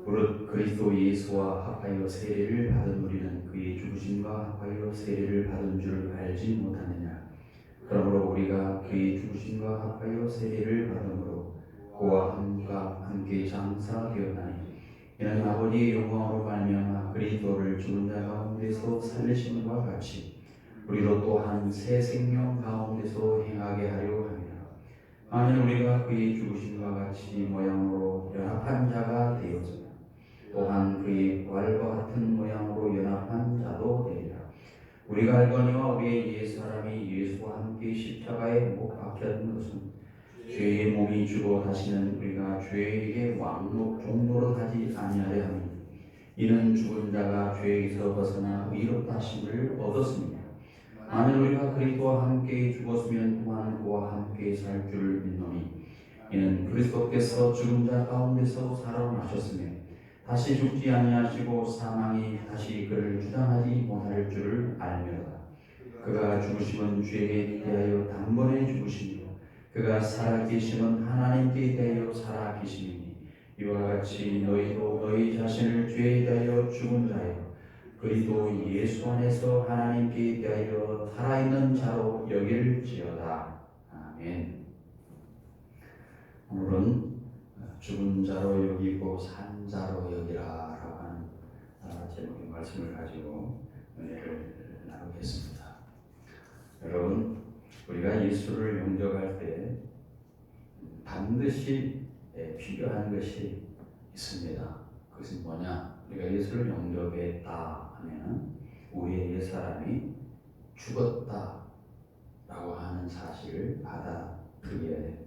무릇 그리스도 예수와 합하여 세례를 받은 우리는 그의 죽으심과 합하여 세례를 받은 줄 알지 못하느냐. 그러므로 우리가 그의 죽으심과 합하여 세례를 받음으로 그와 함께 장사되었나니 이는 아버지의 영광으로 말미암아 그리스도를 죽은 자 가운데서 살리심과 같이 우리로 또한 새 생명 가운데서 행하게 하려 함이라. 만일 우리가 그의 죽으심과 같이 모양으로 연합한 자가 되었으면 또한 그의 부활과 같은 모양으로 연합한 자도 되리라. 우리가 알거니와 우리의 옛사람이 예수와 함께 십자가에 못 박혔던 것은 죄의 몸이 죽어 다시는 우리가 죄에게 왕노 종노릇 하지 아니하려 함이니 이는 죽은 자가 죄에서 벗어나 의롭다 하심을 얻었습니다. 만일 우리가 그리스도와 함께 죽었으면 또한 그와 함께 살 줄 믿노니 이는 그리스도께서 죽은 자 가운데서 살아나셨으며 다시 죽지 아니하시고 사망이 다시 그를 주장하지 못할 줄을 알미로다. 그가 죽으심은 죄에 대하여 단번에 죽으시며 그가 살아계심은 하나님께 대하여 살아계심이니 이와 같이 너희도 너희 자신을 죄에 대하여 죽은 자여 그리스도 예수 안에서 하나님께 대하여 살아있는 자로 여길지어다. 아멘. 오늘은 죽은 자로 여기고 산 자로 여기라 라고 하는 제목의 말씀을 가지고 은혜를 나누겠습니다. 여러분, 우리가 예수를 영접할 때 반드시 필요한 것이 있습니다. 그것은 뭐냐? 우리가 예수를 영접했다 하면 우리의 옛사람이 죽었다 라고 하는 사실을 받아들여야 됩니다.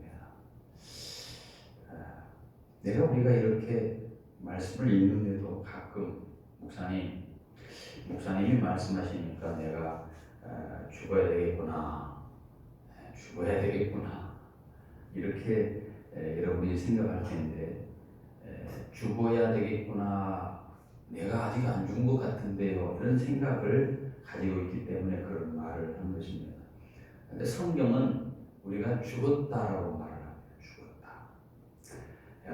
우리가 이렇게 말씀을 읽는데도 가끔 목사님이 말씀하시니까 내가 죽어야 되겠구나 이렇게 여러분이 생각할 텐데 죽어야 되겠구나 내가 아직 안 죽은 것 같은데요 이런 생각을 가지고 있기 때문에 그런 말을 한 것입니다. 그런데 성경은 우리가 죽었다라고 말을 합니다. 죽었다.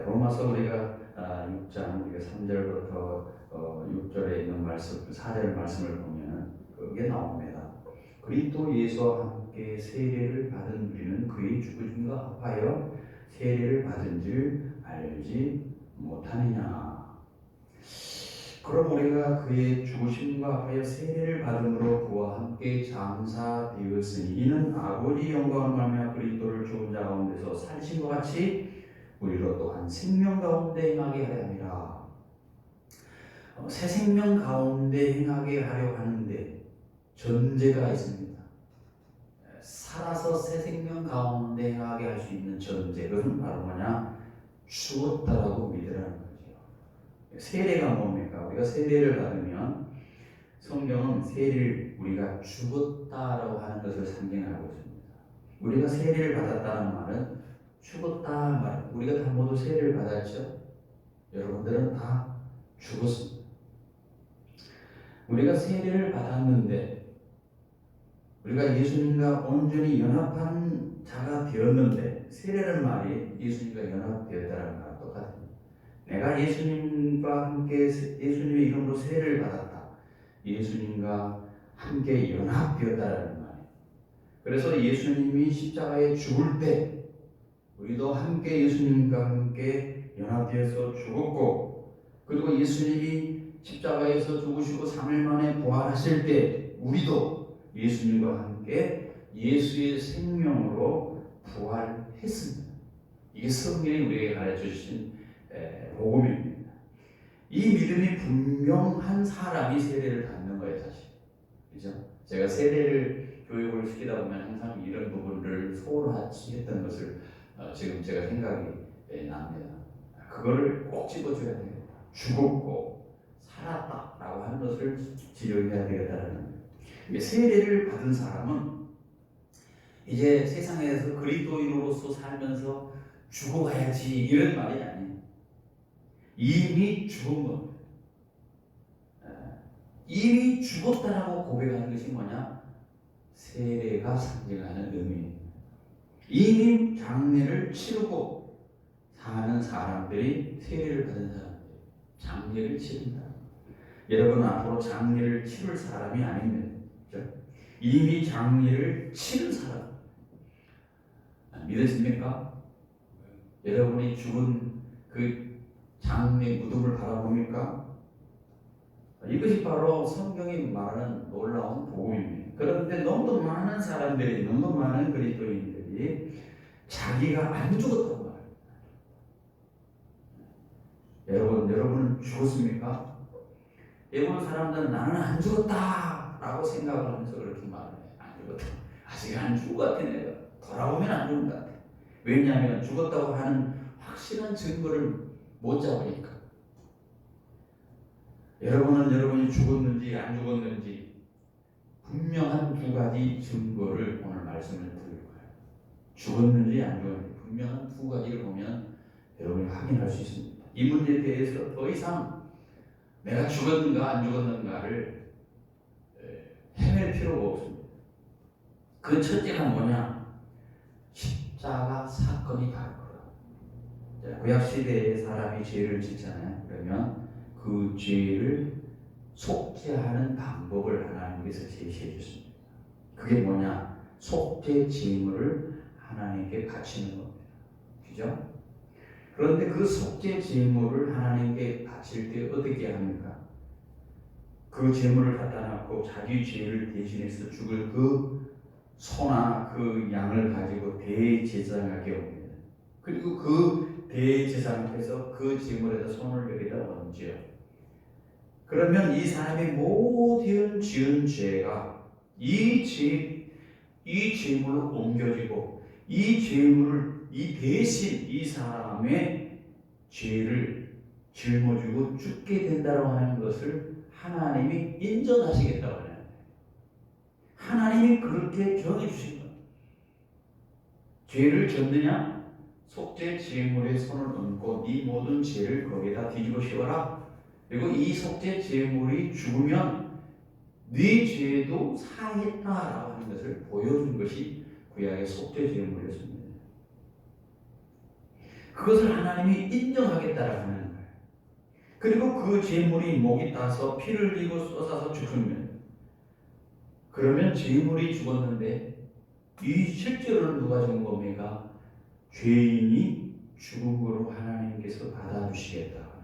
로마서 우리가 6장 우리가 3절부터 6절에 있는 말씀, 4절 말씀을 보면 그게 나옵니다. 그리스도 예수와 함께 세례를 받은 우리는 그의 죽으심과 합하여 세례를 받은 줄 알지 못하느냐. 그럼 우리가 그의 죽으심과 합하여 세례를 받음으로 그와 함께 장사되었으니 이는 아버지 영광을 말미암아 그리스도를 죽은 자 가운데서 살리신 것 같이 우리로 또한 생명 가운데 행하게 하려 함이라. 새 생명 가운데 행하게 하려 하는데 전제가 있습니다. 살아서 새 생명 가운데 행하게 할 수 있는 전제, 그것은 바로 뭐냐? 죽었다라고 믿으라는 거죠. 세례가 뭡니까? 우리가 세례를 받으면 성경은 세례를 우리가 죽었다라고 하는 것을 상징하고 있습니다. 우리가 세례를 받았다는 말은 죽었다 말. 우리가 다 모두 세례를 받았죠? 여러분들은 다 죽었습니다. 우리가 세례를 받았는데 우리가 예수님과 온전히 연합한 자가 되었는데 세례라는 말이 예수님과 연합되었다는 말과 똑같습니다. 내가 예수님과 함께 예수님의 이름으로 세례를 받았다. 예수님과 함께 연합되었다는 말이에요. 그래서 예수님이 십자가에 죽을 때 우리도 함께 예수님과 함께 연합되어서 죽었고 그리고 예수님이 십자가에서 죽으시고 3일 만에 부활하실 때 우리도 예수님과 함께 예수의 생명으로 부활했습니다. 이게 성경이 우리에게 가르쳐 주신 복음입니다. 이 믿음이 분명한 사람이 세례를 받는 거예요, 사실. 그죠? 제가 세례를 교육을 시키다 보면 항상 이런 부분을 소홀하지 했던 것을 지금 제가 생각이 납니다. 그거를 꼭 집어줘야 돼요. 죽었고 살았다라고 하는 것을 지적해야 되겠다는. 세례를 받은 사람은 이제 세상에서 그리스도인으로서 살면서 죽어가야지 이런 말이 아니에요. 이미 죽은 겁니다. 이미 죽었다라고 고백하는 것이 뭐냐? 세례가 상징하는 의미입니다. 이미 장례를 치르고 사는 사람들이 세례를 받은 사람들. 장례를 치른다. 여러분 앞으로 장례를 치를 사람이 아닙니다. 그렇죠? 이미 장례를 치른 사람. 믿으십니까? 여러분이 죽은 그 장례 무덤을 바라봅니까? 이것이 바로 성경이 말하는 놀라운 복음입니다. 그런데 너무 많은 사람들이, 너무 많은 그리스도인들이 자기가 안 죽었다고 말합니다. 여러분은 죽었습니까? 대부분 사람들은 나는 안 죽었다 라고 생각을 하면서 그렇게 말해요. 안 죽었다. 아직 안 죽은 것 같아. 내가 돌아보면 안 죽은 것 같아. 왜냐하면 죽었다고 하는 확실한 증거를 못 잡으니까. 여러분은 여러분이 죽었는지 안 죽었는지 분명한 두 가지 증거를 오늘 말씀을 드릴 거예요. 죽었는지 안 죽었는지 분명한 두 가지를 보면 여러분이 확인할 수 있습니다. 이 문제에 대해서 더 이상 내가 죽었는가 안 죽었는가를 헤맬 필요가 없습니다. 그 첫째가 뭐냐? 십자가 사건이 바로 그거예요. 구약 시대에 사람이 죄를 짓잖아요. 그러면 그 죄를 속죄하는 방법을 하나님께서 제시해 주십니다. 그게 뭐냐? 속죄 제물을 하나님께 바치는 겁니다. 그죠? 그런데 그 속죄 제물을 하나님께 바칠 때 어떻게 합니까? 그 제물을 갖다 놓고 자기 죄를 대신해서 죽을 그 소나 그 양을 가지고 대제사장에게 옵니다. 그리고 그 대제사장께서 그 제물에다 손을 여기다 얹어요. 그러면 이 사람의 모든 지은 죄가 이 죄물로 옮겨지고 이 죄물을 이 대신 이 사람의 죄를 짊어지고 죽게 된다고 하는 것을 하나님이 인정하시겠다고 하는 거예요. 하나님이 그렇게 정해주신 거예요. 죄를 졌느냐? 속죄 제물에 손을 얹고 네 모든 죄를 거기에다 뒤집어 씌워라. 그리고 이 속죄 제물이 죽으면 네 죄도 사했다라고 하는 것을 보여준 것이 구약의 속죄 제물이었습니다. 그것을 하나님이 인정하겠다라고 하는 거예요. 그리고 그 제물이 목이 따서 피를 흘리고 쏟아서 죽으면, 그러면 제물이 죽었는데 이 실제로는 누가 죽은 겁니까? 죄인이 죽은 거로 하나님께서 받아주시겠다 하는 거죠.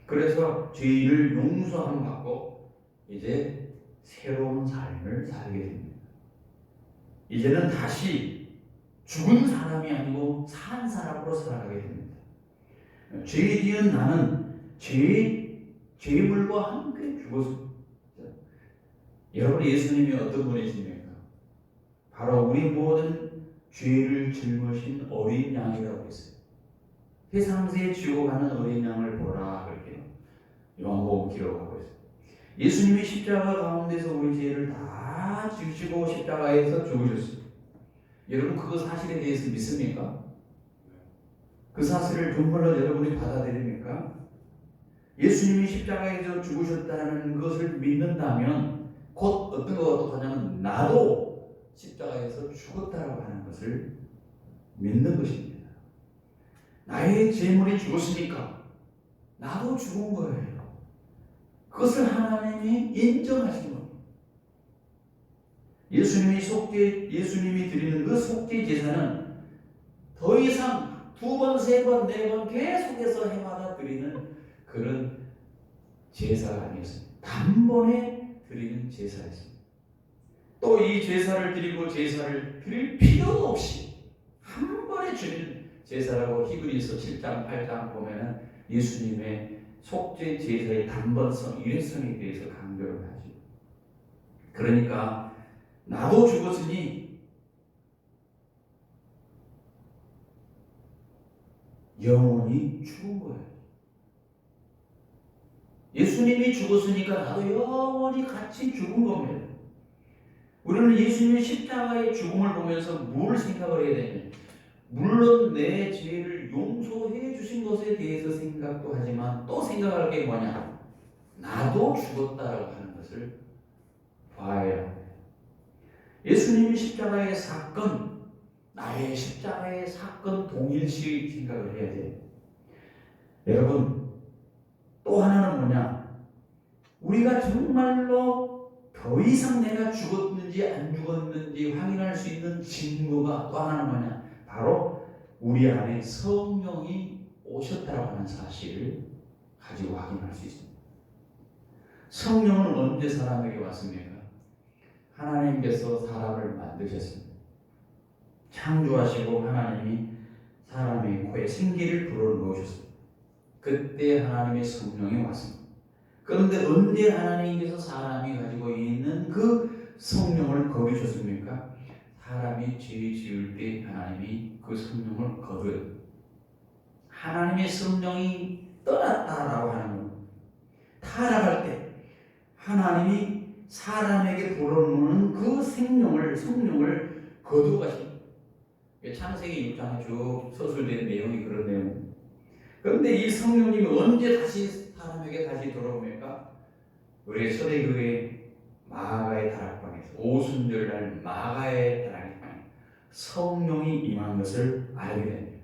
그래서 죄인을 용서함 받고 이제 새로운 삶을 살게 됩니다. 이제는 다시 죽은 사람이 아니고 산 사람으로 살아가게 됩니다. 죄 지은 나는 죄물과 함께 죽었습니다. 여러분, 예수님이 어떤 분이십니까? 바로 우리 모든 죄를 짊어진 어린 양이라고 했어요. 세상에 지고 가는 어린 양을 보라, 그렇게 요한복음 기록하고 있어요. 예수님이 십자가 가운데서 우리 죄를 다 지시고 십자가에서 죽으셨어요. 여러분, 그 사실에 대해서 믿습니까? 그 사실을 정말로 여러분이 받아들입니까? 예수님이 십자가에서 죽으셨다는 것을 믿는다면 곧 어떤 것과 똑같냐면 나도 십자가에서 죽었다라고 하는 것을 믿는 것입니다. 나의 죄물이 죽었으니까 나도 죽은 거예요. 그것을 하나님이 인정하신 겁니다. 예수님이 드리는 그 속죄 제사는 더 이상 두 번, 세 번, 네 번 계속해서 해마다 드리는 그런 제사가 아니었습니다. 단번에 드리는 제사였습니다. 또 이 제사를 드리고 제사를 드릴 필요도 없이 한 번에 드리는 제사라고 히브리서 7장, 8장 보면은 예수님의 속죄 제사의 단번성, 일회성에 대해서 강조를 하죠. 그러니까 나도 죽었으니 영원히 죽은 거예요. 예수님이 죽었으니까 나도 영원히 같이 죽은 겁니다. 우리는 예수님의 십자가의 죽음을 보면서 뭘 생각을 해야 되냐? 물론 내 죄를 용서해 주신 것에 대해서 생각도 하지만 또 생각할 게 뭐냐? 나도 죽었다라고 하는 것을 봐야 합니다. 예수님의 십자가의 사건, 나의 십자가의 사건 동일시 생각을 해야 돼요. 여러분, 우리가 정말로 더 이상 내가 죽었는지 안 죽었는지 확인할 수 있는 증거가 또 하나는 뭐냐? 바로 우리 안에 성령이 오셨다라고 하는 사실을 가지고 확인할 수 있습니다. 성령은 언제 사람에게 왔습니까? 하나님께서 사람을 만드셨습니다. 창조하시고 하나님이 사람의 코에 생기를 불어넣으셨습니다. 그때 하나님의 성령이 왔습니다. 그런데 언제 하나님께서 사람이 가지고 있는 그 성령을 거두셨습니까? 사람이 죄 지을 때 하나님이 그 성령을 거둬요. 하나님의 성령이 떠났다라고 하는 겁니다. 타락할 때 하나님이 사람에게 불어넣는 그 성령을 거두가십니다. 창세기 6장에 쭉 서술된 내용이 그런 내용입니다. 그런데 이 성령님이 언제 다시 사람에게 다시 돌아옵니까? 우리 초대교회 마가의 다락방에서 오순절날 마가의 다락방에 성령이 임한 것을 알게 됩니다.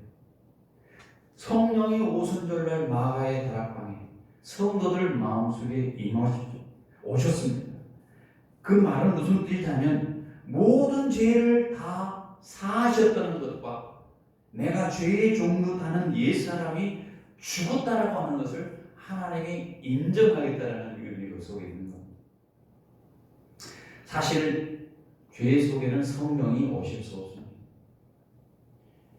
성령이 오순절날 마가의 다락방에 성도들 마음속에 임하십시오. 오셨습니다. 그 말은 무슨 뜻이냐면 모든 죄를 다 사하셨다는 것과 내가 죄의 종로 타는 옛사람이 죽었다라고 하는 것을 하나님이 인정하겠다라는 의미가 속에 있는 겁니다. 사실 죄 속에는 성령이 오실 수 없습니다.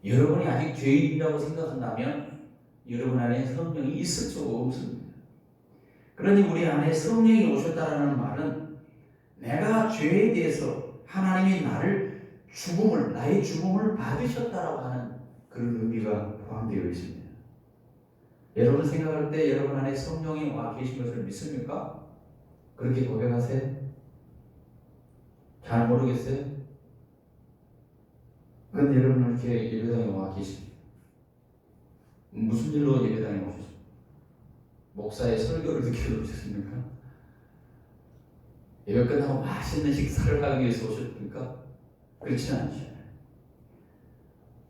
여러분이 아직 죄인이라고 생각한다면 여러분 안에 성령이 있을 수가 없습니다. 그러니 우리 안에 성령이 오셨다라는 말은 내가 죄에 대해서 하나님이 나의 죽음을 받으셨다라고 하는 그런 의미가 포함되어 있습니다. 여러분 생각할 때 여러분 안에 성령이 와 계신 것을 믿습니까? 그렇게 고백하세요? 잘 모르겠어요? 그런데 여러분은 이렇게 예배당에 와 계십니다. 무슨 일로 예배당에 오셨습니까? 목사의 설교를 듣기로 오셨습니까? 예배 끝나고 맛있는 식사를 하기 위해서 오셨습니까? 그렇지는 않죠.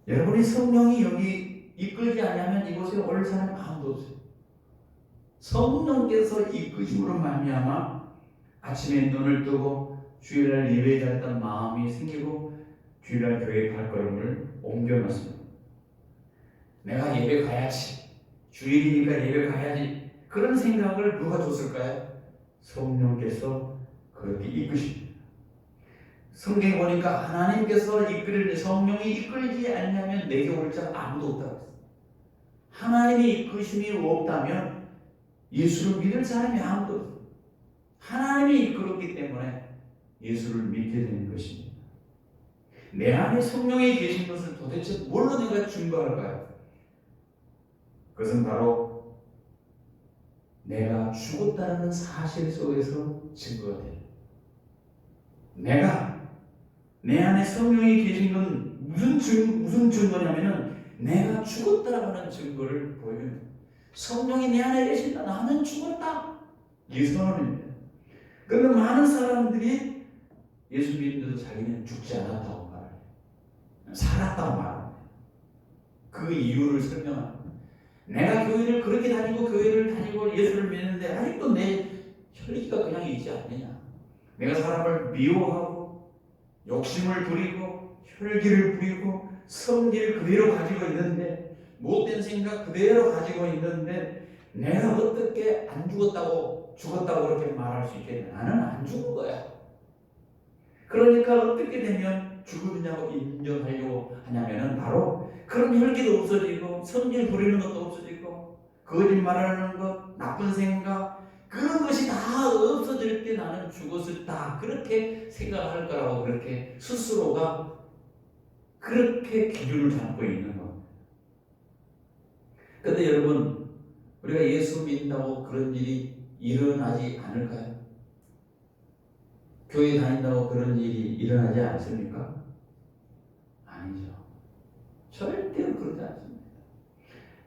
여러분이 성령이 여기 이끌지 않으면 이곳에 올 사람 아무도 없어요. 성령께서 이끄심으로 말미암아 아침에 눈을 뜨고 주일날 예배에 갔던 마음이 생기고 주일날 교회 발걸음을 옮겨놨습니다. 내가 예배 가야지. 주일이니까 예배 가야지. 그런 생각을 누가 줬을까요? 성령께서 그렇게 이끄십니다. 성경에 보니까 하나님께서 성령이 이끌지 않냐면 내게 올 자가 아무도 없다고 했어요. 하나님의 이끄심이 없다면 예수를 믿을 사람이 아무도 없어요. 하나님이 이끌었기 때문에 예수를 믿게 되는 것입니다. 내 안에 성령이 계신 것을 도대체 뭘로 내가 증거할까요? 그것은 바로 내가 죽었다는 사실 속에서 증거가 돼요. 내 안에 성령이 계신 건 무슨 증거냐면은 내가 죽었다라고 하는 증거를 보여줍니다. 성령이 내 안에 계신다. 나는 죽었다. 이 선언입니다. 그런데 많은 사람들이 예수 믿는데도 자기는 죽지 않았다고 말해요. 살았다고 말합니다. 그 이유를 설명합니다. 내가 교회를 다니고 예수를 믿는데 아직도 내 혈기가 그냥 있지 않느냐. 내가 사람을 미워하고 욕심을 부리고 혈기를 부리고 성질을 그대로 가지고 있는데 못된 생각 그대로 가지고 있는데 내가 어떻게 안 죽었다고 그렇게 말할 수 있겠냐. 나는 안 죽은 거야. 그러니까 어떻게 되면 죽음이냐고 인정하려고 하냐면은 바로 그런 혈기도 없어지고 성질 부리는 것도 없어지고 거짓말하는 것, 나쁜 생각 그런 것이 다 없어질 때 나는 죽었다 그렇게 생각할 거라고 그렇게 스스로가 그렇게 기준을 잡고 있는 겁니다. 그런데 여러분 우리가 예수 믿는다고 그런 일이 일어나지 않을까요? 교회 다닌다고 그런 일이 일어나지 않습니까? 아니죠. 절대로 그러지 않습니다.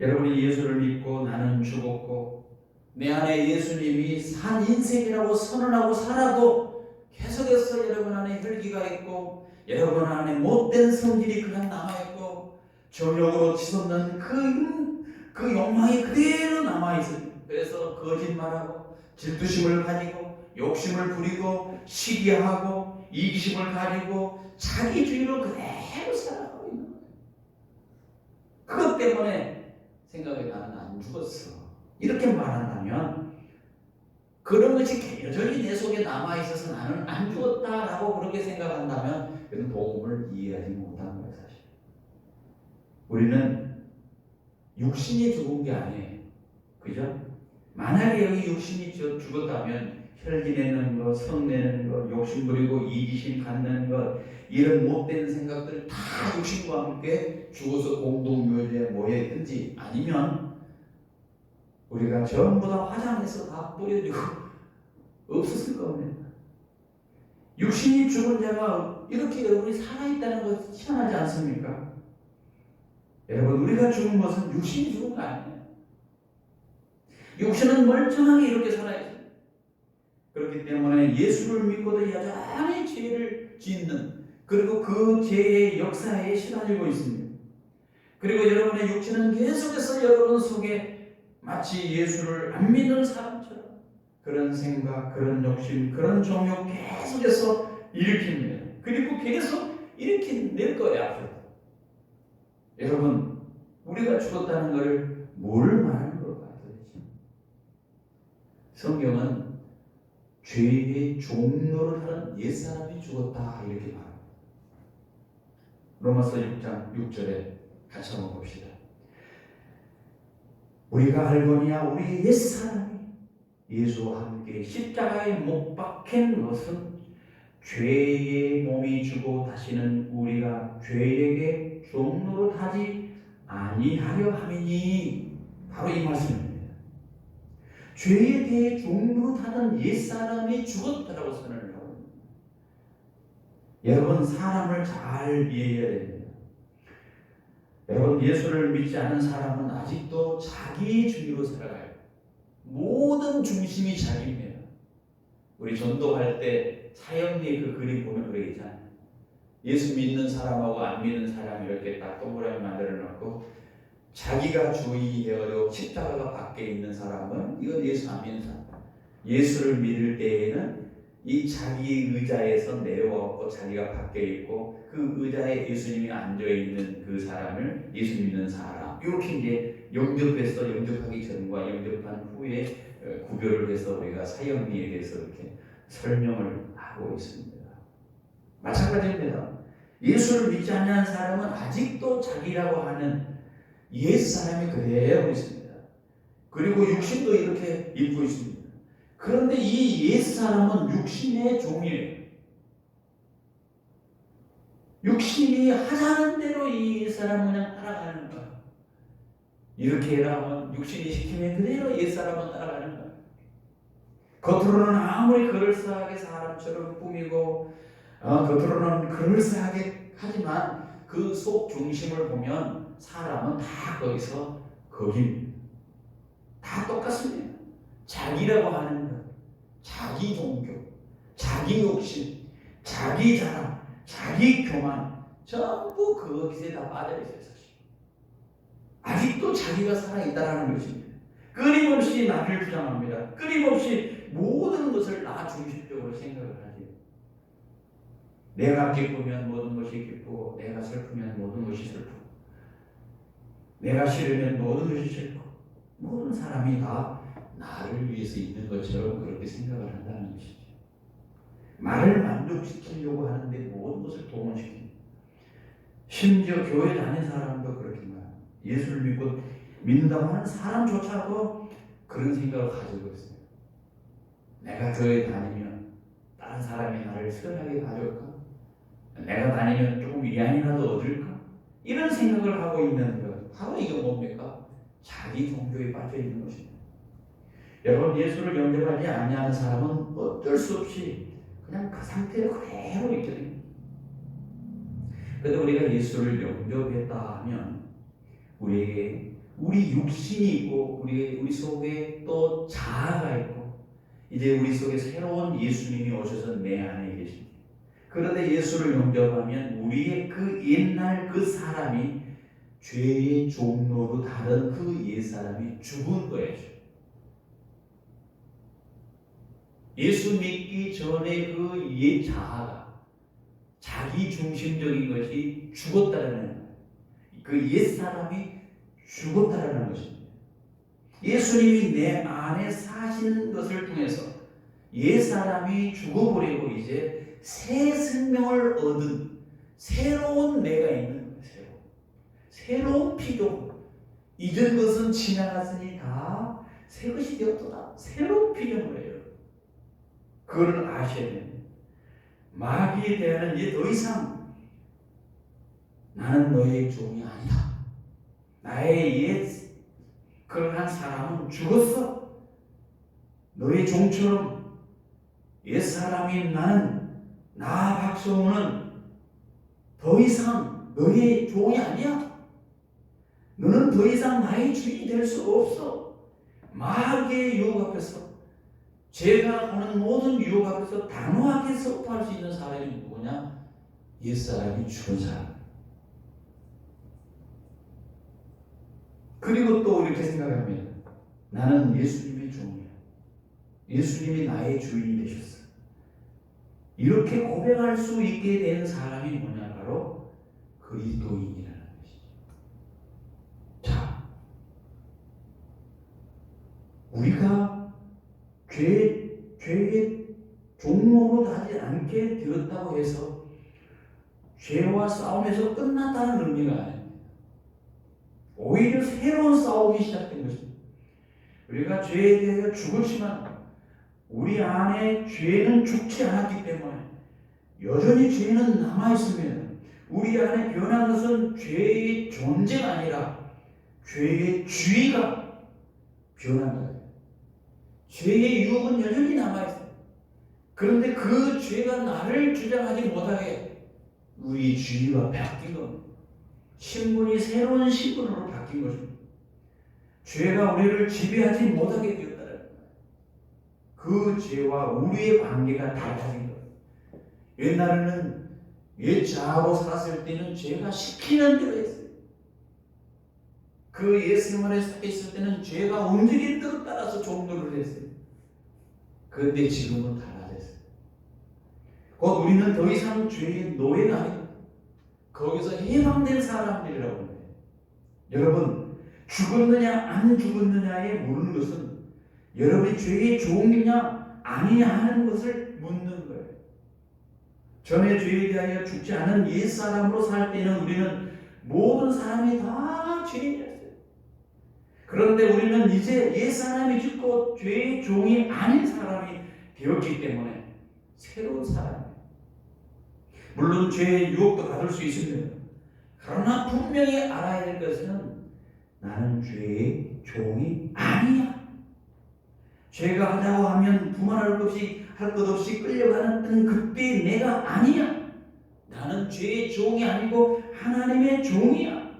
여러분이 예수를 믿고 나는 죽었고 내 안에 예수님이 산 인생이라고 선언하고 살아도 계속해서 여러분 안에 혈기가 있고 여러분 안에 못된 성질이 그냥 남아있고 정욕으로 치솟는 그 욕망이 그대로 남아있습니다. 그래서 거짓말하고 질투심을 가지고 욕심을 부리고 시기하고 이기심을 가지고 자기주의로 그대로 살아가고 있는 거예요. 그것 때문에 생각해 나는 안 죽었어. 이렇게 말한다면 그런 것이 여전히 내 속에 남아있어서 나는 안 죽었다라고 그렇게 생각한다면 그는 복음을 이해하지 못한 거예요. 사실 우리는 육신이 죽은 게 아니에요. 그죠? 만약에 여기 육신이 죽었다면 혈기내는 것, 성내는 것, 욕심 부리고 이기심 갖는 것, 이런 못된 생각들 다 육신과 함께 죽어서 공동묘지에 모여있든지 아니면 우리가 전부 다 화장해서 다 뿌려주고 없었을 겁니다. 육신이 죽은 자가 이렇게 여러분이 살아있다는 것이 희한하지 않습니까? 여러분, 우리가 죽은 것은 육신이 죽은 거 아니에요. 육신은 멀쩡하게 이렇게 살아있어요. 그렇기 때문에 예수를 믿고도 여전히 죄를 짓는, 그리고 그 죄의 역사에 시달리고 있습니다. 그리고 여러분의 육신은 계속해서 여러분 속에 마치 예수를 안 믿는 사람처럼 그런 생각, 그런 욕심, 그런 종욕 계속해서 일으킵니다. 그리고 계속 일으킬 거예요, 앞으로. 여러분, 우리가 죽었다는 것을 뭘 말하는 걸까요, 도대체? 성경은 죄의 종로를 하는 옛사람이 죽었다 이렇게 말합니다. 로마서 6장 6절에 같이 한번 봅시다. 우리가 알거니와 우리의 옛사람이 예수와 함께 십자가에 못 박힌 것은 죄의 몸이 주고 다시는 우리가 죄에게 종로로 타지 아니하려 함이니, 바로 이 말씀입니다. 죄에 대해 종로로 타는 옛사람이 죽었다라고 선언을 하고, 여러분 사람을 잘 이해해야 됩니다. 여러분, 예수를 믿지 않는 사람은 아직도 자기주의로 살아가요. 모든 중심이 자기입니다. 우리 전도할 때 사형리 그 그림 보면 그러겠잖아요. 예수 믿는 사람하고 안 믿는 사람 이렇게 딱 동그라미 만들어 놓고 자기가 주의되어 십자가가 밖에 있는 사람은 이건 예수 안 믿는 사람. 예수를 믿을 때에는 이 자기 의자에서 내려와서 자기가 밖에 있고 그 의자에 예수님이 앉아 있는 그 사람을 예수 믿는 사람, 이렇게 이제 영접하기 전과 영접한 후에 구별을 해서 우리가 사형리에 대해서 이렇게 설명을 하고 있습니다. 마찬가지입니다. 예수를 믿지 않는 사람은 아직도 자기라고 하는 옛 사람이 그대로 있습니다. 그리고 육신도 이렇게 입고 있습니다. 그런데 이 옛 사람은 육신의 종이에요. 육신이 하자는 대로 이 사람은 그냥 따라가는 거예요. 이렇게 해라 하면 육신이 시키면 그대로 옛 사람은 따라가는 거예요. 겉으로는 아무리 그럴싸하게 사람처럼 꾸미고 겉으로는 그럴싸하게 하지만 그 속 중심을 보면 사람은 다 거기서 거깁니다. 다 똑같습니다. 자기라고 하는 것, 자기 종교, 자기 욕심, 자기 자랑, 자기 교만, 전부 거기에 다 빠져있어요. 사실 아직도 자기가 살아있다는 것입니다. 끊임없이 나를 주장합니다. 끊임없이 모든 것을 나 중심적으로 생각을 하죠. 내가 기쁘면 모든 것이 기쁘고, 내가 슬프면 모든 것이 슬프고, 내가 싫으면 모든 것이 싫고, 모든 사람이 다 나를 위해서 있는 것처럼 그렇게 생각을 한다는 것이죠. 나를 만족시키려고 하는데 모든 것을 동원시킵니다. 심지어 교회 다니는 사람도 그렇지만 예수를 믿는다고 하는 사람조차도 그런 생각을 가지고 있어요. 내가 교회 다니면 다른 사람이 나를 선하게 봐줄까? 내가 다니면 조금 위안이라도 얻을까? 이런 생각을 하고 있는 것, 바로 이게 뭡니까? 자기 종교에 빠져 있는 것입니다. 여러분, 예수를 영접하지 아니하는 사람은 어쩔 수 없이 그냥 그 상태로 그대로 있게 됩니다. 그런데 우리가 예수를 영접했다 하면 우리에게 우리 육신이 있고 우리 속에 또 자아가 있고 이제 우리 속에 새로운 예수님이 오셔서 내 안에 계십니다. 그런데 예수를 영접하면 우리의 그 옛날 그 사람이 죄의 종로로 다른 그 옛사람이 죽은 거예요. 예수 믿기 전에 그 옛 자아가 자기 중심적인 것이 죽었다라는 거예요. 그 옛사람이 죽었다라는 것입니다. 예수님이 내 안에 사시는 것을 통해서 옛사람이 죽어버리고 이제 새 생명을 얻은 새로운 내가 있는 거예요. 새로운 피조. 이전 것은 지나갔으니 다 새 것이 되었도다. 새로운 피조물이에요. 그걸 아셔야 됩니다. 마귀에 대한 이제 더 이상 나는 너의 종이 아니다. 나의 옛 그러한 사람은 죽었어. 너의 종처럼 옛 사람인 나는 나 박성우는 더 이상 너의 종이 아니야. 너는 더 이상 나의 주인이 될 수 없어. 마귀의 유혹 앞에서 제가 보는 모든 유혹 앞에서 단호하게 선포할 수 있는 사람이 누구냐? 옛사람이 죽은 사람. 그리고 또 이렇게 생각합니다. 나는 예수님의 종이야. 예수님이 나의 주인이 되셨어. 이렇게 고백할 수 있게 되는 사람이 뭐냐? 바로 그리스도인이라는 것이죠. 자, 우리가 죄의 종로로 가지 않게 되었다고 해서 죄와 싸움에서 끝났다는 의미가 아닙니다. 오히려 새로운 싸움이 시작된 것입니다. 우리가 죄에 대해서 죽었지만 우리 안에 죄는 죽지 않았기 때문에 여전히 죄는 남아있습니다. 우리 안에 변한 것은 죄의 존재가 아니라 죄의 주의가 변한 거예요. 죄의 유혹은 여전히 남아있어요. 그런데 그 죄가 나를 주장하지 못하게 우리 주의가 바뀐 겁니다. 신분이 새로운 신분으로 바뀐 것입니다. 죄가 우리를 지배하지 못하게 되었다는 거예요. 그 죄와 우리의 관계가 달라진 거예요. 옛날에는 옛 자아로 살았을 때는 죄가 시키는 대로 했어요. 그 옛 생활에 있을 때는 죄가 움직이는 대로 따라서 종노를 했어요. 그런데 지금은 달라졌어요. 곧 우리는 더 이상 죄의 노예가 아니고 거기서 해방된 사람들이라고 합니다. 여러분, 죽었느냐 안 죽었느냐에 묻는 것은 여러분이 죄의 종이냐 아니냐 하는 것을 묻는 거예요. 전에 죄에 대하여 죽지 않은 옛사람으로 살 때는 우리는 모든 사람이 다 죄인이었어요. 그런데 우리는 이제 옛사람이 죽고 죄의 종이 아닌 사람이 되었기 때문에 새로운 사람이에요. 물론 죄의 유혹도 받을 수 있습니다. 그러나 분명히 알아야 될 것은 나는 죄의 종이 아니야. 죄가 하자고 하면 두말할 것 없이 끌려가는 그때의 내가 아니야. 나는 죄의 종이 아니고 하나님의 종이야.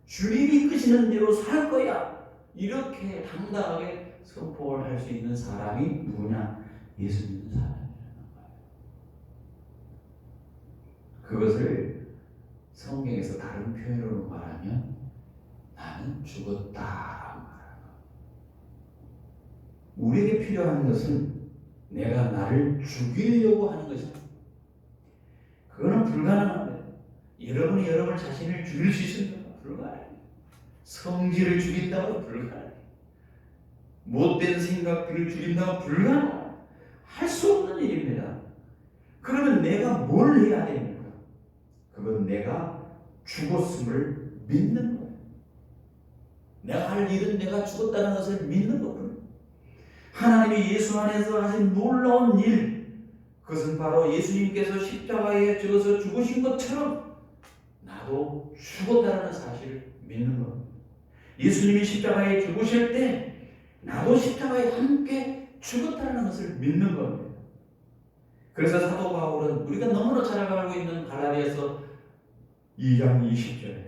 주님이 이끄시는 대로 살 거야. 이렇게 당당하게 선포를 할 수 있는 사람이 누구냐? 예수 믿는 사람이라는 거예요. 그것을 성경에서 다른 표현으로 말하면 나는 죽었다라고 말하는 거예요. 우리에게 필요한 것은 내가 나를 죽이려고 하는 것입니다. 그거는 불가능합니다. 여러분이 여러분 자신을 죽일 수 있습니까? 불가능해요. 성질을 죽인다고 불가능해요. 못된 생각들을 죽인다고 불가능해요. 할 수 없는 일입니다. 그러면 내가 뭘 해야 됩니까? 그건 내가 죽었음을 믿는 거예요. 내가 할 일은 내가 죽었다는 것을 믿는 거거든요. 하나님이 예수 안에서 하신 놀라운 일, 그것은 바로 예수님께서 십자가에 죽어서 죽으신 것처럼 나도 죽었다는 사실을 믿는 겁니다. 예수님이 십자가에 죽으실 때 나도 십자가에 함께 죽었다는 것을 믿는 겁니다. 그래서 사도 바울은 우리가 너무나 잘 알고 있는 갈라디아서 2장 20절에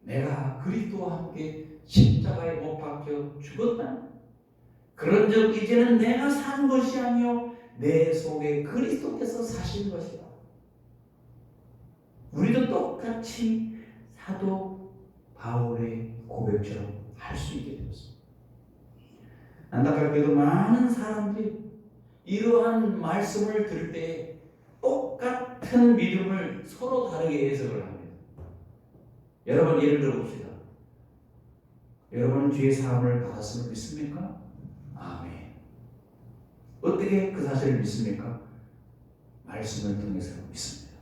내가 그리스도와 함께 십자가에 못 박혀 죽었다. 그런즉 이제는 내가 산 것이 아니요 내 속에 그리스도께서 사신 것이다. 우리도 똑같이 사도 바울의 고백처럼 할 수 있게 되었습니다. 안타깝게도 많은 사람들이 이러한 말씀을 들을 때 똑같은 믿음을 서로 다르게 해석을 합니다. 여러분 예를 들어 봅시다. 여러분 죄 사함을 받았음을 믿습니까? 아멘. 어떻게 그 사실을 믿습니까? 말씀을 통해서 믿습니다.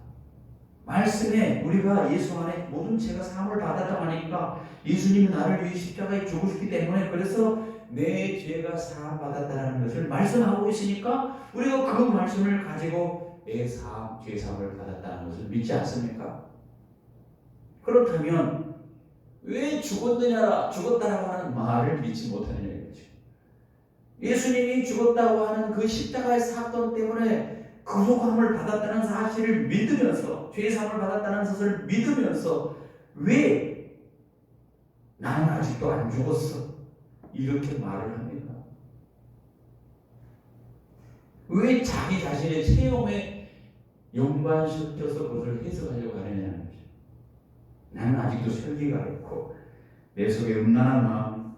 말씀에 우리가 예수 안에 모든 죄가 사함을 받았다고 하니까 예수님이 나를 위해 십자가에 죽으셨기 때문에 그래서 내 죄가 사함 받았다는 것을 말씀하고 있으니까 우리가 그 말씀을 가지고 내 죄 사함을 받았다는 것을 믿지 않습니까? 그렇다면 왜 죽었다라고 하는 말을 믿지 못하느냐 이거죠. 예수님이 죽었다고 하는 그 십자가의 사건 때문에 거룩함을 받았다는 사실을 믿으면서 죄 사함을 받았다는 것을 믿으면서 왜 나는 아직도 안 죽었어 이렇게 말을 합니까? 왜 자기 자신의 체험에 연관시켜서 그것을 해석하려고 하느냐는 거죠. 나는 아직도 설기가 있고 내 속에 음란한 마음,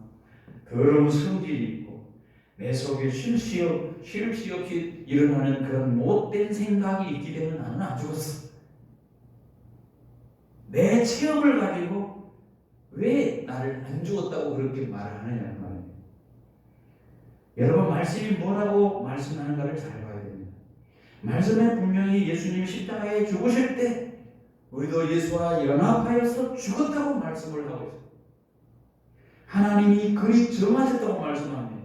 더러운 성질이 있고 내 속에 쉴 새 없이 일어나는 그런 못된 생각이 있기 때문에 나는 안 죽었어. 내 체험을 가지고 왜 나를 안 죽었다고 그렇게 말을 하느냐는 말이에요. 여러분 말씀이 뭐라고 말씀하는가를 잘 봐야 됩니다. 말씀에 분명히 예수님이 십자가에 죽으실 때 우리도 예수와 연합하여서 죽었다고 말씀을 하고 있습니다. 하나님이 그리 정하셨다고 말씀합니다.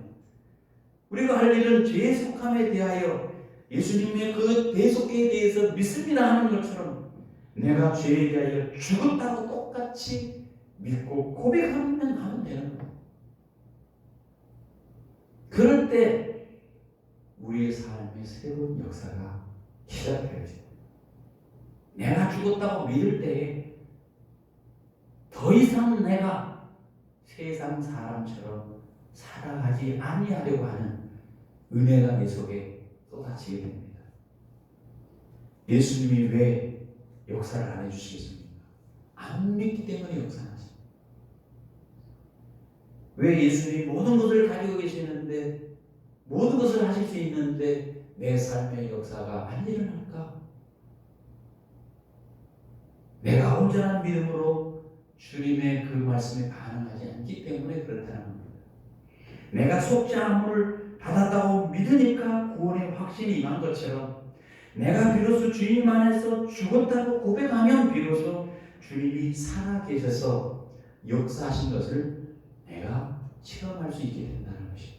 우리가 할 일은 죄의 속함에 대하여 예수님의 그 대속에 대해서 믿습니다 하는 것처럼 내가 죄에 대하여 죽었다고 똑같이 믿고 고백하면 하면 되는 거예요. 그럴 때 우리의 삶의 새로운 역사가 시작되어집니다. 내가 죽었다고 믿을 때에 더 이상 내가 세상 사람처럼 살아가지 아니하려고 하는 은혜가 내 속에 쏟아지게 됩니다. 예수님이 왜 역사를 안 해주시겠습니까? 안 믿기 때문에 역사하십니다. 왜 예수님이 모든 것을 가지고 계시는데 모든 것을 하실 수 있는데 내 삶의 역사가 안 일어날까? 내가 온전한 믿음으로 주님의 그 말씀에 반응하지 않기 때문에 그렇다는 겁니다. 내가 속죄함을 받았다고 믿으니까 구원의 확신이 임한 것처럼 내가 비로소 주님 안에서 죽었다고 고백하면 비로소 주님이 살아계셔서 역사하신 것을 내가 체험할 수 있게 된다는 것입니다.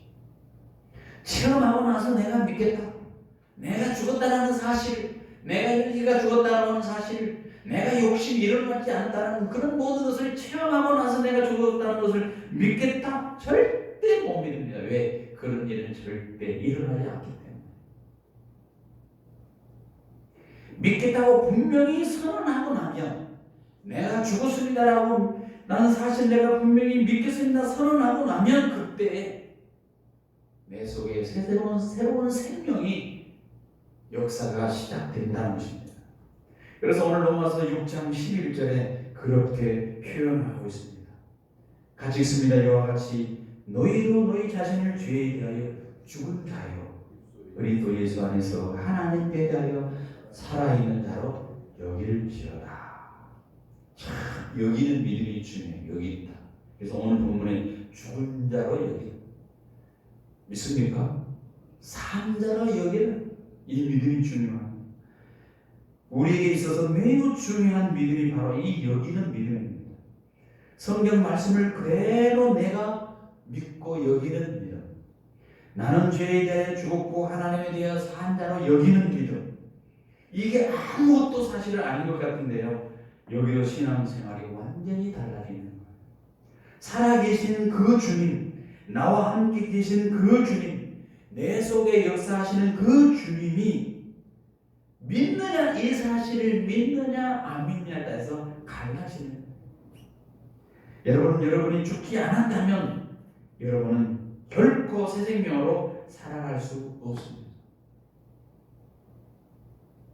체험하고 나서 내가 믿겠다. 내가 죽었다는 사실, 내가 일기가 죽었다는 하는 사실, 내가 욕심이 일어나지 않았다는 그런 모든 것을 체험하고 나서 내가 죽었다는 것을 믿겠다? 절대 못 믿습니다. 왜? 그런 일은 절대 일어나지 않기 때문에. 믿겠다고 분명히 선언하고 나면 내가 죽었습니다라고 나는 사실 내가 분명히 믿겠습니다 선언하고 나면 그때 내 속에 새로운 생명이 역사가 시작된다는 것입니다. 그래서 오늘 로마서 6장 11절에 그렇게 표현하고 있습니다. 같이 읽습니다. 이와 같이 너희도 너희 자신을 죄에 대하여 죽은 자요 그리스도 예수 안에서 하나님께 대하여 살아있는 자로 여길지어다. 참 여기는 믿음이 중요해요. 여기 있다. 그래서 오늘 본문에 죽은 자로 여기 믿습니까? 산 자로 여기는 이 믿음이 중요합니다. 우리에게 있어서 매우 중요한 믿음이 바로 이 여기는 믿음입니다. 성경 말씀을 그대로 내가 믿고 여기는 믿음. 나는 죄에 대해 죽었고 하나님에 대해 산 자로 여기는 믿음. 이게 아무것도 사실은 아닌 것 같은데요. 여기도 신앙생활이 완전히 달라지는 거예요. 살아계신 그 주님, 나와 함께 계신 그 주님, 내 속에 역사하시는 그 주님이 믿느냐, 이 사실을 믿느냐 안 믿느냐에 따라서 갈라지는 거예요. 여러분이 죽지 않았다면 여러분은 결코 새 생명으로 살아갈 수 없습니다.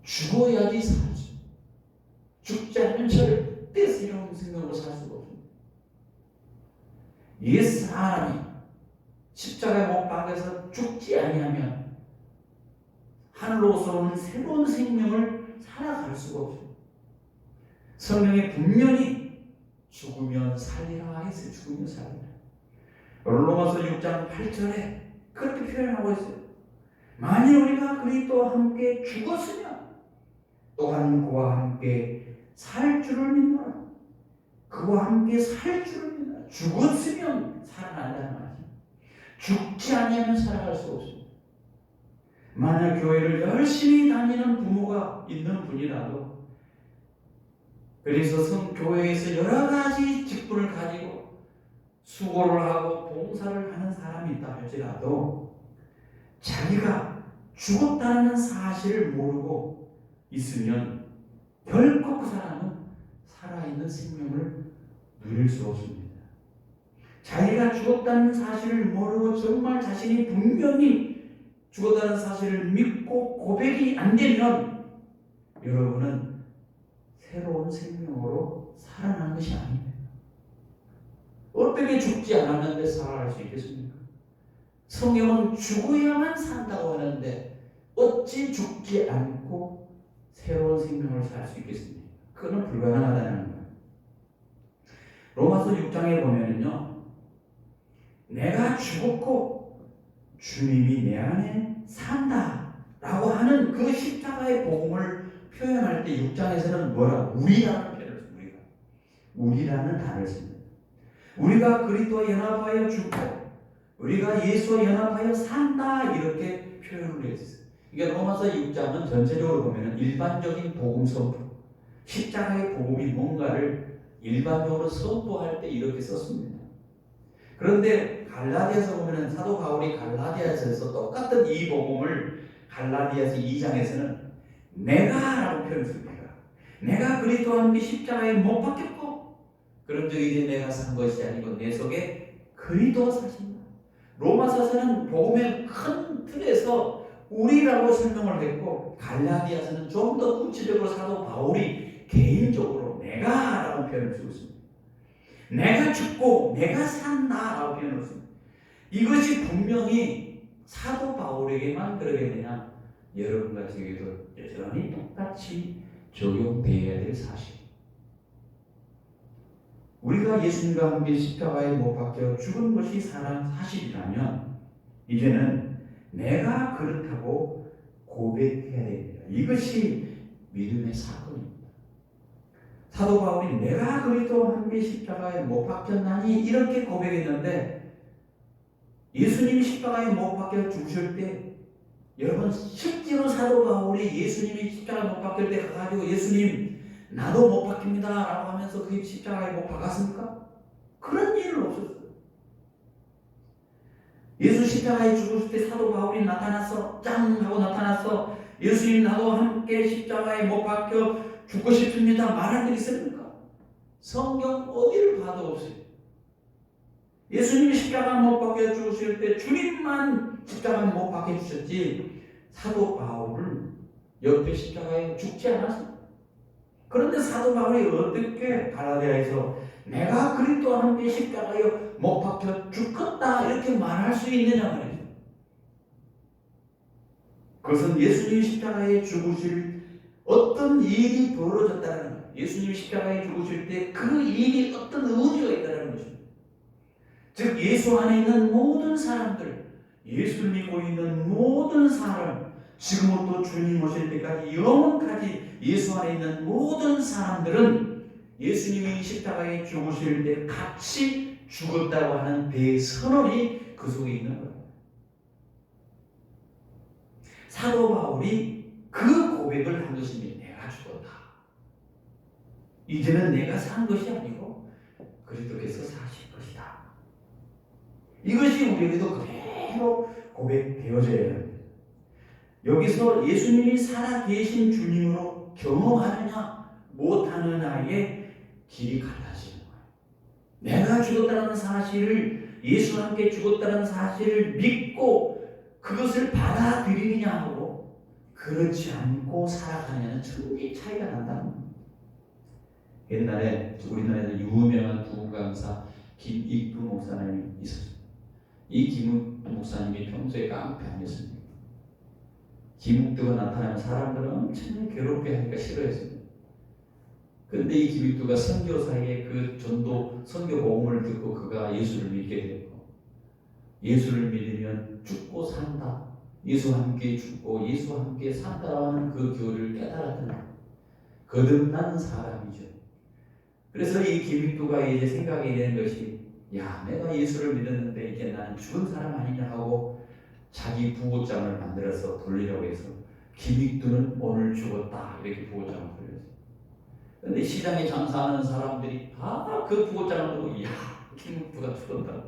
죽어야지 살지. 죽지 않으면 절대 새로운 생명으로 살 수가 없습니다. 옛 사람이 십자가에 못 박혀서 죽지 아니하면 살로서는 새로운 생명을 살아갈 수가 없어요. 성경에 분명히 죽으면 살리라 했어요. 죽으면 살리라. 로마서 6장 8절에 그렇게 표현하고 있어요. 만일 우리가 그리스도와 함께 죽었으면 또한 그와 함께 살 줄을 믿노라. 그와 함께 살 줄을 믿노라. 죽었으면 살아난다는 말이죠. 죽지 아니하면 살아갈 수 없습니다. 만약 교회를 열심히 다니는 부모가 있는 분이라도, 그래서 교회에서 여러 가지 직분을 가지고 수고를 하고 봉사를 하는 사람이 있다 할지라도 자기가 죽었다는 사실을 모르고 있으면 결코 그 사람은 살아있는 생명을 누릴 수 없습니다. 자기가 죽었다는 사실을 모르고 정말 자신이 분명히 죽었다는 사실을 믿고 고백이 안 되면 여러분은 새로운 생명으로 살아난 것이 아닙니다. 어떻게 죽지 않았는데 살아갈 수 있겠습니까? 성경은 죽어야만 산다고 하는데 어찌 죽지 않고 새로운 생명을 살 수 있겠습니까? 그건 불가능하다는 거예요. 로마서 6장에 보면은요, 내가 죽었고 주님이 내 안에 산다 라고 하는 그 십자가의 복음을 표현할 때 6장에서는 뭐라? 우리라는 표현을 씁니다. 우리라는 단어를 씁니다. 우리가 그리스도와 연합하여 죽고 우리가 예수와 연합하여 산다 이렇게 표현을 했어요. 그러니까 로마서 6장은 전체적으로 보면 일반적인 복음 선포, 십자가의 복음이 뭔가를 일반적으로 선포할 때 이렇게 썼습니다. 그런데 갈라디아서 보면 사도 바울이 갈라디아서에서 똑같은 이 복음을 갈라디아서 2장에서는 내가라고 표현했습니다. 내가 그리스도와 함께 십자가에 못 박혔고 그런 적 이제 내가 산 것이 아니고 내 속에 그리스도가 사신다. 로마서에서는 복음의 큰 틀에서 우리라고 설명을 했고 갈라디아서는 좀 더 구체적으로 사도 바울이 개인적으로 내가라고 표현을 쓰고 있습니다. 내가 죽고 내가 산다라고 표현을 씁니다. 이것이 분명히 사도 바울에게만 그러게 되냐? 여러분과 저에게도 여전히 똑같이 적용되어야 될 사실. 우리가 예수님과 함께 십자가에 못 박혀 죽은 것이 사실이라면 이제는 내가 그렇다고 고백해야 됩니다. 이것이 믿음의 사건입니다. 사도 바울이 내가 그리스도와 함께 십자가에 못 박혔나니 이렇게 고백했는데 예수님이 십자가에 못 박혀 죽으실 때 여러분 실제로 사도 바울이 예수님이 십자가에 못 박힐 때 가가지고 예수님 나도 못 박힙니다 라고 하면서 그 십자가에 못 박았습니까? 그런 일은 없었어요. 예수 십자가에 죽으실 때 사도 바울이 나타나서 짱 하고 나타나서 예수님 나도 함께 십자가에 못 박혀 죽고 싶습니다 말한 적 있습니까? 성경 어디를 봐도 없어요. 예수님이 십자가 못 박혀 죽으실 때 주님만 십자가에 못 박혀 주셨지 사도 바울은 옆에 십자가에 죽지 않았습니다. 그런데 사도 바울이 어떻게 갈라디아에서 내가 그리스도와 함께 십자가에 못 박혀 죽었다 이렇게 말할 수 있느냐 말이죠. 그것은 예수님이 십자가에 죽으실 어떤 일이 벌어졌다는 거예요. 예수님이 십자가에 죽으실 때 그 일이 어떤 의미가 있다는 것입니다. 즉 예수 안에 있는 모든 사람들, 예수를 믿고 있는 모든 사람, 지금부터 주님 오실 때까지 영원까지 예수 안에 있는 모든 사람들은 예수님이 십자가에 죽으실 때 같이 죽었다고 하는 대선언이 그 속에 있는 거예요. 사도 바울이 그 고백을 한 것입니다. 내가 죽었다. 이제는 내가 산 것이 아니고 그리스도께서 사실 것이다. 이것이 우리에게도 그대로 고백되어져야 합니다. 여기서 예수님이 살아계신 주님으로 경험하느냐 못하느냐의 길이 갈라지는 거예요. 내가 죽었다는 사실을 예수와 함께 죽었다는 사실을 믿고 그것을 받아들이느냐 하고 그렇지 않고 살아가느냐는 천지 차이가 난다는 겁니다. 옛날에 우리나라에서 유명한 두 강사 김익두 목사님이 있었습니다. 이 김익두 목사님이 평소에 깡패 아니었습니까? 기묵도가 나타나면 사람들은 엄청 괴롭게 하니까 싫어했습니다. 그런데 이 기묵도가 선교사의 그 전도 선교 복음을 듣고 그가 예수를 믿게 됐고, 예수를 믿으면 죽고 산다, 예수와 함께 죽고 예수와 함께 산다라는 그 교리를 깨달았던 거듭난 사람이죠. 그래서 이 기묵도가 이제 생각이 되는 것이, 야, 내가 예수를 믿었는데 이제 나는 죽은 사람 아니냐 하고 자기 부고장을 만들어서 돌리려고 해서 기묵도는 오늘 죽었다 이렇게 부고장을 돌렸어요. 그런데 시장에 장사하는 사람들이 다 그 부고장을 보고, 야, 기묵도가 죽었다,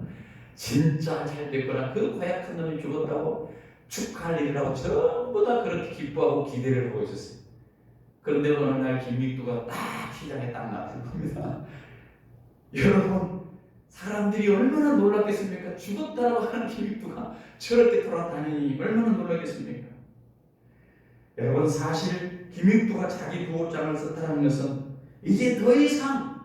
진짜 잘 됐구나, 그 허약한 놈이 죽었다고 축하할 일이라고 전부 다 그렇게 기뻐하고 기대를 하고 있었어요. 그런데 어느 날 기묵도가 딱 시장에 딱 나타난 겁니다. 여러분, 사람들이 얼마나 놀랐겠습니까? 죽었다라고 하는 기묵도가 저렇게 돌아다니니 얼마나 놀랐겠습니까? 여러분, 사실 기묵도가 자기 부호장을 썼다는 것은 이제 더 이상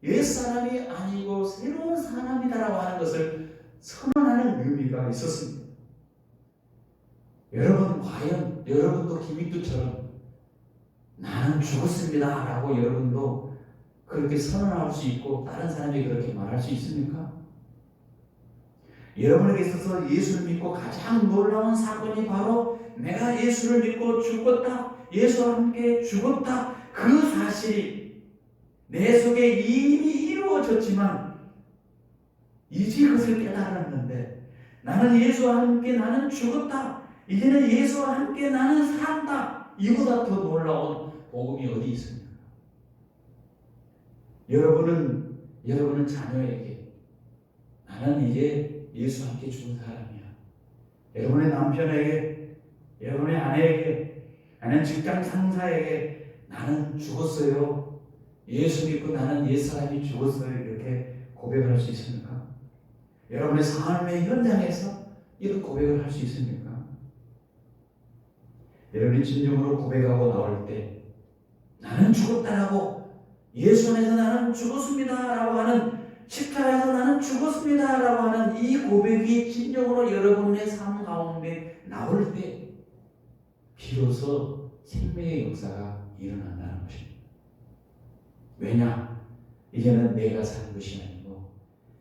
옛사람이 아니고 새로운 사람이다라고 하는 것을 선언하는 의미가 있었습니다. 여러분, 과연 여러분도 기묵도처럼 나는 죽었습니다 라고 여러분도 그렇게 선언할 수 있고 다른 사람이 그렇게 말할 수 있습니까? 여러분에게 있어서 예수를 믿고 가장 놀라운 사건이 바로 내가 예수를 믿고 죽었다, 예수와 함께 죽었다, 그 사실이 내 속에 이미 이루어졌지만 이제 그것을 깨달았는데, 나는 예수와 함께 나는 죽었다, 이제는 예수와 함께 나는 산다, 이보다 더 놀라운 복음이 어디 있습니까? 여러분은 자녀에게 나는 이제 예수와 함께 죽은 사람이야, 여러분의 남편에게, 여러분의 아내에게, 나는 직장 상사에게 나는 죽었어요, 예수 믿고 나는 옛사람이 죽었어요, 이렇게 고백할 수 있습니까? 여러분의 삶의 현장에서 이런 고백을 할 수 있습니까? 여러분이 진정으로 고백하고 나올 때 나는 죽었다라고, 예수 안에서 나는 죽었습니다라고 하는, 십자가에서 나는 죽었습니다라고 하는 이 고백이 진정으로 여러분의 삶 가운데 나올 때 비로소 생명의 역사가 일어난다는 것입니다. 왜냐? 이제는 내가 사는 것이 아니고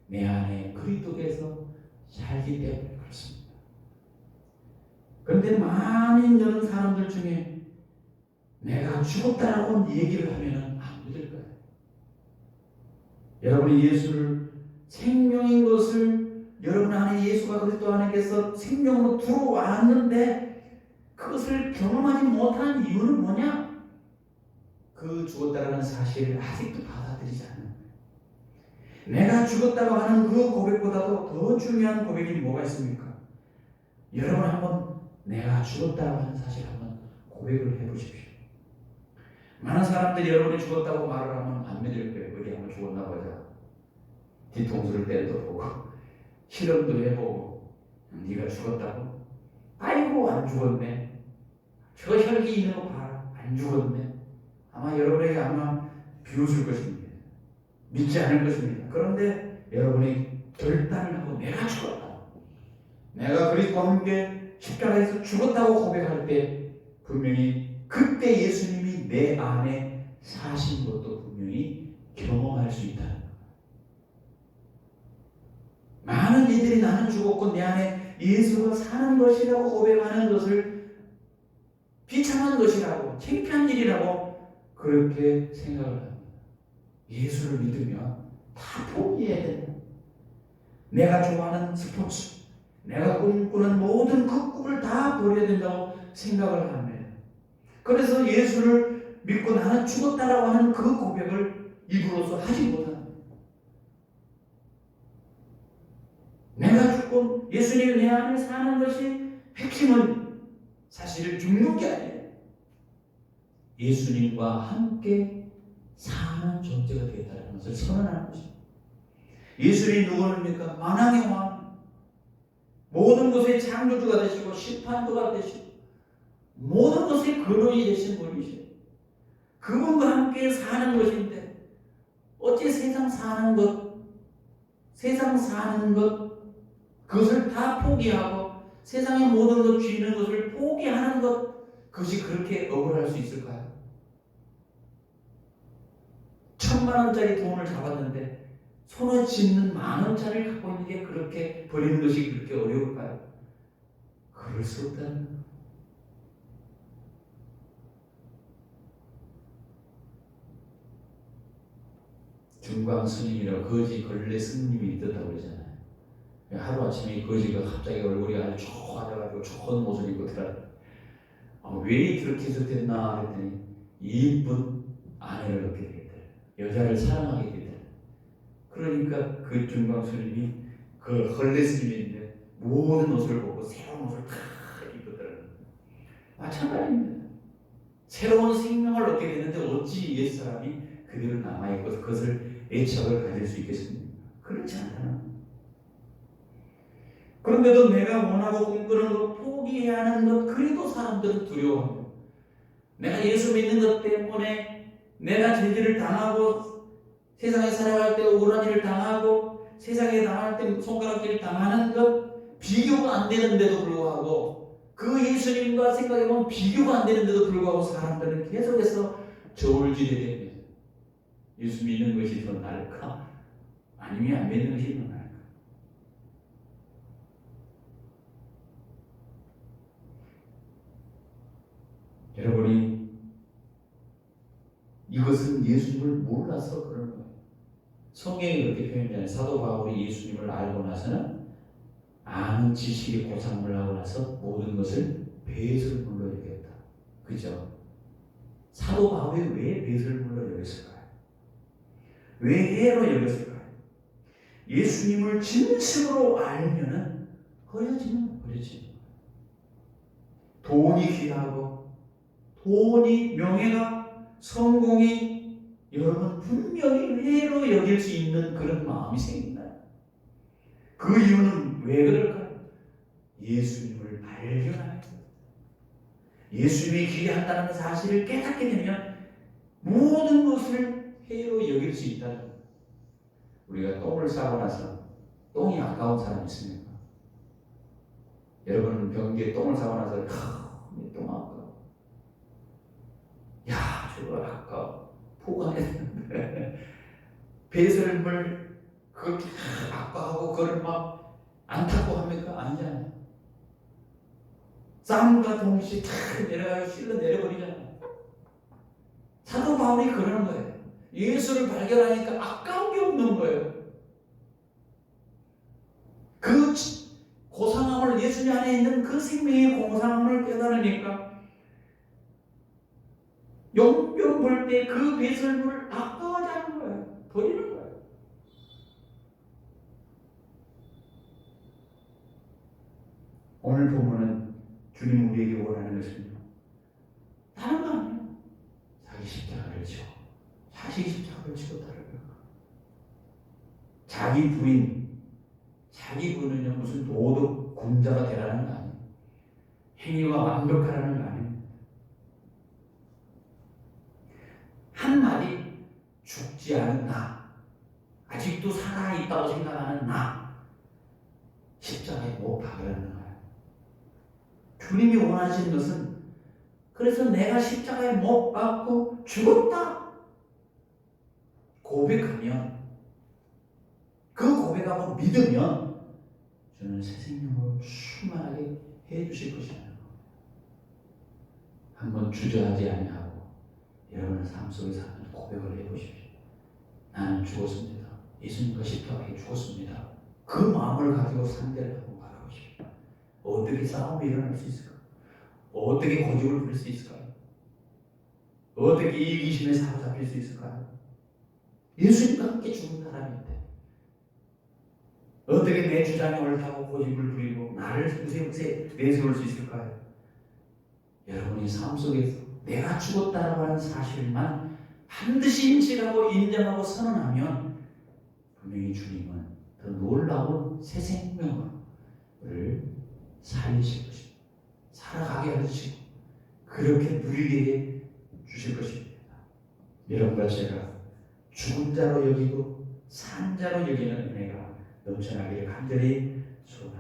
내 안에 그리스도께서 살기 때문에 그렇습니다. 그런데 많은 여러 사람들 중에 내가 죽었다라고 얘기를 하면 안 믿을 거예요. 여러분이 예수를 생명인 것을, 여러분 안에 예수가 그리스도 안에서 생명으로 들어왔는데 그것을 경험하지 못한 이유는 뭐냐? 그 죽었다라는 사실을 아직도 받아들이지 않는 거예요. 내가 죽었다고 하는 그 고백보다도 더 중요한 고백이 뭐가 있습니까? 여러분 한번 내가 죽었다고 하는 사실 한번 고백을 해보십시오. 많은 사람들이 여러분이 죽었다고 말을 하면 안 믿을 거예요. 우리 한번 죽었나 보자, 뒤통수를 때려도 보고 실험도 해보고, 네가 죽었다고? 아이고 안 죽었네, 저 혈기 있는 거 봐라, 안 죽었네. 아마 여러분에게 아마 비웃을 것입니다. 믿지 않을 것입니다. 그런데 여러분이 결단을 하고 내가 죽었다, 내가 그리스도와 함께 십자가에서 죽었다고 고백할 때 분명히 그때 예수님이 내 안에 사신 것도 분명히 경험할 수 있다는 거예요. 많은 이들이 나는 죽었고 내 안에 예수가 사는 것이라고 고백하는 것을 비참한 것이라고, 창피한 일이라고 그렇게 생각을 합니다. 예수를 믿으면 다 포기해야 된다. 내가 좋아하는 스포츠, 내가 꿈꾸는 모든 그 꿈을 다 버려야 된다고 생각을 합니다. 그래서 예수를 믿고 나는 죽었다라고 하는 그 고백을 입으로서 하지 못합니다. 내가 죽고 예수님이 내 안에 사는 것이 핵심은 사실 죽는 게 아니에요. 예수님과 함께 사는 존재가 되었다는 것을 선언하는 것입니다. 예수님이 누구입니까? 만왕의 왕, 모든 것의 창조주가 되시고 심판주가 되시고 모든 것의 근원이 되신 분이시죠. 그분과 함께 사는 것인데 어찌 세상 사는 것 그것을 다 포기하고 세상의 모든 것 쥐는 것을 포기하는 것, 그것이 그렇게 억울할 수 있을까요? 1,000만 원짜리 돈을 잡았는데 손에 쥐는 10,000원짜리를 갖고 있는 게 그렇게 버리는 것이 그렇게 어려울까요? 그럴 수 없다는 거예요. 중광 스님이라고 거지 걸레 스님이 있었다고 그러잖아요. 하루아침에 거지가 갑자기 얼굴이 아주 초화져가지고 좋은 옷을 입고 들어왔어요. 왜 그렇게 해서 됐나 했더니 이쁜 아내를 얻게 되겠다. 여자를 사랑하게 되겠다. 그러니까 그 중광 스님이 그 걸레 스님인데 모든 옷을 벗고 새로운 옷을 다 입었더라고요. 마찬가지입니다. 새로운 생명을 얻게 되는데 어찌 옛사람이 그대로 남아있고 그것을 애착을 가질 수 있겠습니까? 그렇지 않잖아. 그런데도 내가 원하고 꿈꾸는 것, 포기해야 하는 것, 그래도 사람들은 두려워합니다. 내가 예수 믿는 것 때문에 내가 죄질을 당하고 세상에 살아갈 때 억울한 일을 당하고 세상에 나갈 때 손가락질 당하는 것, 비교가 안 되는데도 불구하고 그 예수님과 생각해보면 비교가 안 되는데도 불구하고 사람들은 계속해서 저울질이 됩니다. 예수 믿는 것이 더 나을까? 아니면 안 믿는 것이 더 나을까? 여러분이 이것은 예수님을 몰라서 그러는 거예요. 성경이 그렇게 표현하잖아요. 사도 바울이 예수님을 알고 나서는 아는 지식이 고상을 하고 나서 모든 것을 배설물로 여겼다. 그죠? 사도 바울이 왜 배설물로 여겼을까요? 왜 해로 여겼을까요? 예수님을 진심으로 알면은 버려지는 거예요. 돈이 귀하고 돈이 명예가 성공이 여러분 분명히 해로 여길 수 있는 그런 마음이 생긴다. 그 이유는 왜 그럴까요? 예수님을 발견하는 거예요. 예수님이 귀하다는 사실을 깨닫게 되면 모든 것을 해로 여길 수 있다는 거예요. 우리가 똥을 싸고 나서 똥이 아까운 사람 있습니까? 여러분은 변기에 똥을 싸고 나서 똥 아까워. 야, 저거 아까워. 포기해야 되는데 배설물 그렇게 아까워하고 그걸 막 안 타고 합니까? 아니잖아요. 쌈과 동시에 탁 내려가서 실러 내려버리잖아요. 사도 바울이 그러는 거예요. 예수를 발견하니까 아까운 게 없는 거예요. 그 고상함을, 예수님 안에 있는 그 생명의 고상함을 깨달으니까 용병 볼 때 그 배설물을 아까워하지 않는 거예요. 버리는 거예요. 오늘 보면은 주님 우리에게 원하는 것은요, 다른 거 아니에요. 자기 십자가를 지고, 자기 십자가를 지고 따르는 거. 자기 부인은요 무슨 도덕 군자가 되라는 거 아니에요. 행위가 완벽하라는 거 아니에요. 한마디 죽지 않은 나, 아직도 살아있다고 생각하는 나, 십자가에 못 박으라는 거예요. 주님이 원하시는 것은, 그래서 내가 십자가에 못 박고 죽었다 고백하면, 그 고백하고 믿으면 저는 새 생명으로 충만하게 해주실 것이라는 겁니다. 한번 주저하지 아니하고 여러분의 삶 속에서 한번 고백을 해보십시오. 나는 죽었습니다. 예수님과 십자가에 죽었습니다. 그 마음을 가지고 상대를 한번 바라보십시오. 어떻게 싸움이 일어날 수 있을까? 어떻게 고집을 부릴 수 있을까요? 어떻게 이기심에 사로잡힐 수 있을까요? 예수님과 함께 죽은 사람인데 어떻게 내 주장이 옳다고 고집을 부리고 나를 우세우세 내세울 수 있을까요? 여러분이 삶 속에서 내가 죽었다라고 하는 사실만 반드시 인식하고 인정하고 선언하면 분명히 주님은 더 놀라운 새 생명을 살리실 것입니다. 살아가게 하시고 그렇게 누리게 주실 것입니다. 여러분과 제가 죽은 자로 여기고 산 자로 여기는 은혜가 넘쳐나기를 간절히 소원합니다.